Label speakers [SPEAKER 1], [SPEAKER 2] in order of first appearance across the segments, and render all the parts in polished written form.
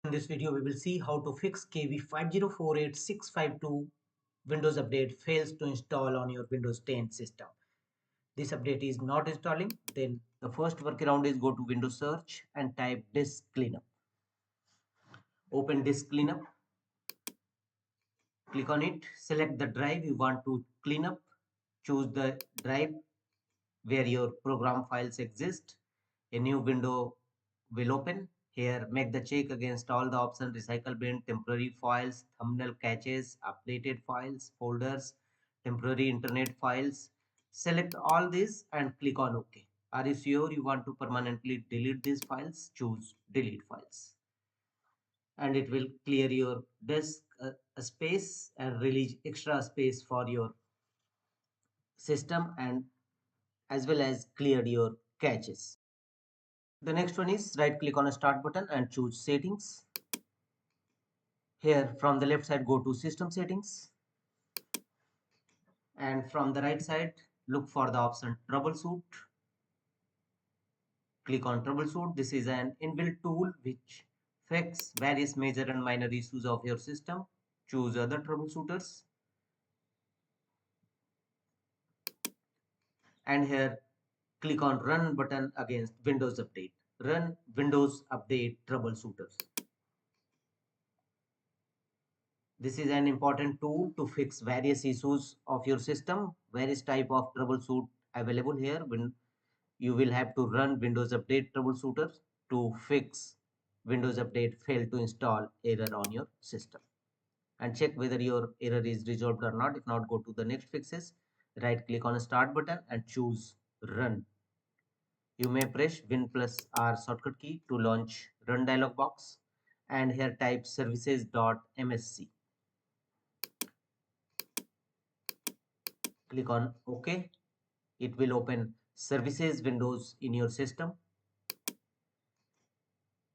[SPEAKER 1] In this video, we will see how to fix KB5048652 Windows update fails to install on your Windows 10 system. This update is not installing. Then the first workaround is go to Windows search and type disk cleanup. Open disk cleanup. Click on it. Select the drive you want to clean up. Choose the drive where your program files exist. A new window will open. Here, make the check against all the options: recycle bin, temporary files, thumbnail caches, updated files, folders, temporary internet files. Select all these and click on OK. Are you sure you want to permanently delete these files? Choose delete files. And it will clear your disk space and release extra space for your system, and as well as cleared your caches. The next one is right click on a start button and choose settings. Here from the left side go to system settings, and from the right side look for the option troubleshoot. Click on troubleshoot. This is an inbuilt tool which fixes various major and minor issues of your system. Choose other troubleshooters, and here click on run button against Windows Update. Run Windows Update troubleshooters. This is an important tool to fix various issues of your system. Various type of troubleshoot available here. When you will have to run Windows Update troubleshooter to fix Windows Update fail to install error on your system, and check whether your error is resolved or not. If not, go to the next fixes. Right click on start button and choose run. You may press Win plus R shortcut key to launch run dialog box, and here type services.msc. Click on OK. It will open services windows in your system.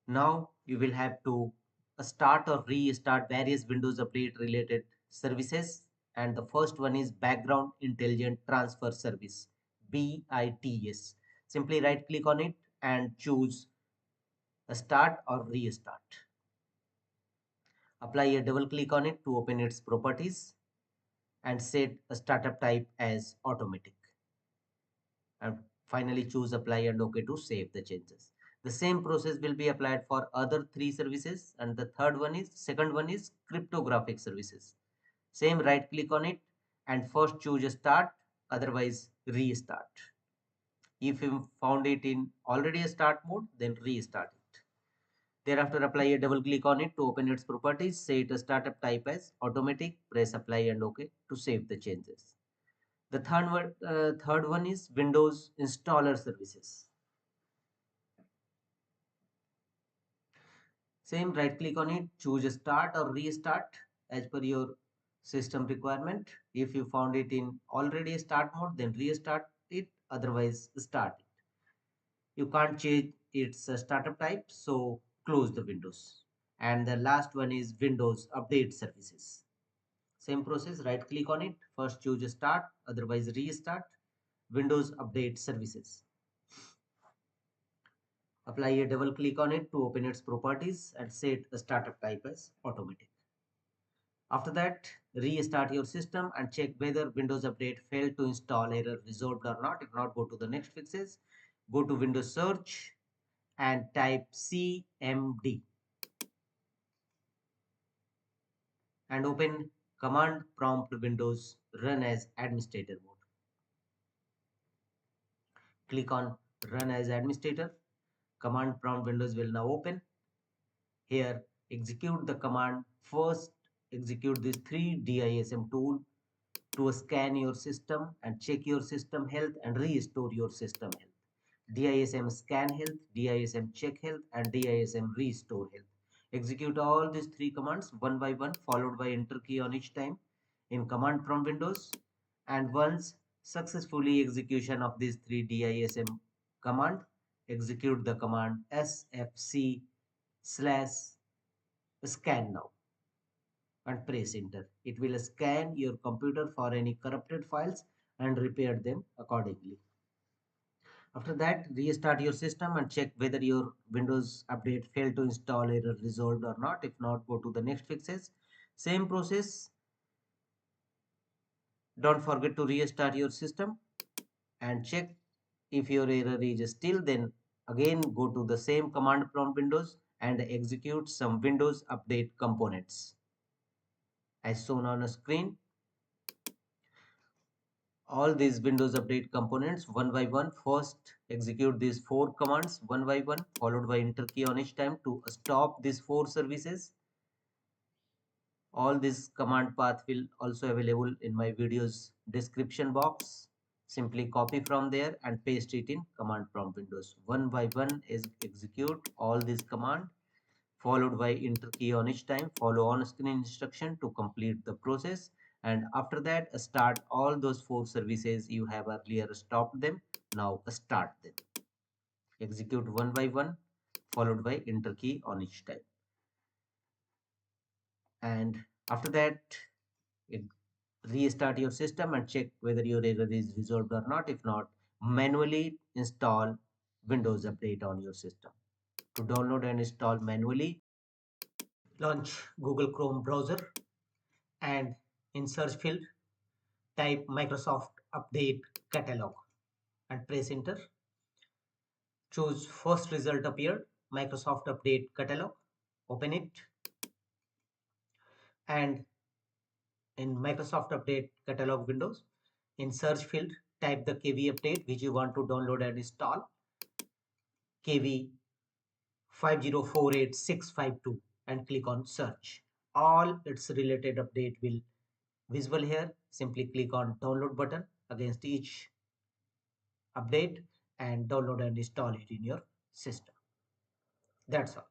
[SPEAKER 1] Now you will have to start or restart various Windows Update related services, and the first one is Background Intelligent Transfer Service, BITS. Simply right click on it and choose start or restart. Apply a double click on it to open its properties and set a startup type as automatic. And finally choose apply and OK to save the changes. The same process will be applied for other three services, and the second one is cryptographic services. Same, right click on it and first choose start, otherwise restart. If you found it in already a start mode, then restart it. Thereafter apply a double click on it to open its properties, set a startup type as automatic, press apply and OK to save the changes. The third one is Windows Installer Services. Same, right click on it, choose start or restart as per your system requirement. If you found it in already start mode, then restart it, otherwise start it. You can't change its startup type, so close the windows. And the last one is Windows Update Services. Same process, right click on it, first choose start, otherwise restart, Windows Update Services. Apply a double click on it to open its properties and set a startup type as automatic. After that, restart your system and check whether Windows Update failed to install error resolved or not. If not, go to the next fixes. Go to Windows search and type CMD and open command prompt Windows run as administrator mode. Click on run as administrator. Command prompt windows will now open. Here, execute the command. First, execute this 3 DISM tool to scan your system and check your system health and restore your system health. DISM scan health, DISM check health, and DISM restore health. Execute all these three commands one by one, followed by enter key on each time in command prompt windows. And once successfully execution of these three DISM command, execute the command sfc/scan now and press enter. It will scan your computer for any corrupted files and repair them accordingly. After that, restart your system and check whether your Windows update failed to install error resolved or not. If not, go to the next fixes. Same process. Don't forget to restart your system and check if your error is still, then again go to the same command prompt windows and execute some Windows update components. As shown on a screen, all these Windows update components one by one. First, execute these 4 commands one by one, followed by enter key on each time to stop these 4 services. All this command path will also available in my video's description box. Simply copy from there and paste it in command prompt windows. One by one is execute all this command, followed by enter key on each time. Follow on screen instruction to complete the process. And after that, start all those 4 services you have earlier stopped them. Now start them. Execute one by one, followed by enter key on each time. And after that, restart your system and check whether your error is resolved or not. If not, manually install Windows Update on your system. To download and install manually, launch Google Chrome browser and in search field type Microsoft Update Catalog and press enter. Choose first result appeared, Microsoft Update Catalog. Open it and in Microsoft Update Catalog windows, in search field type the KV update which you want to download and install, KB5048652, and click on search. All its related update will visible here. Simply click on download button against each update and download and install it in your system. That's all.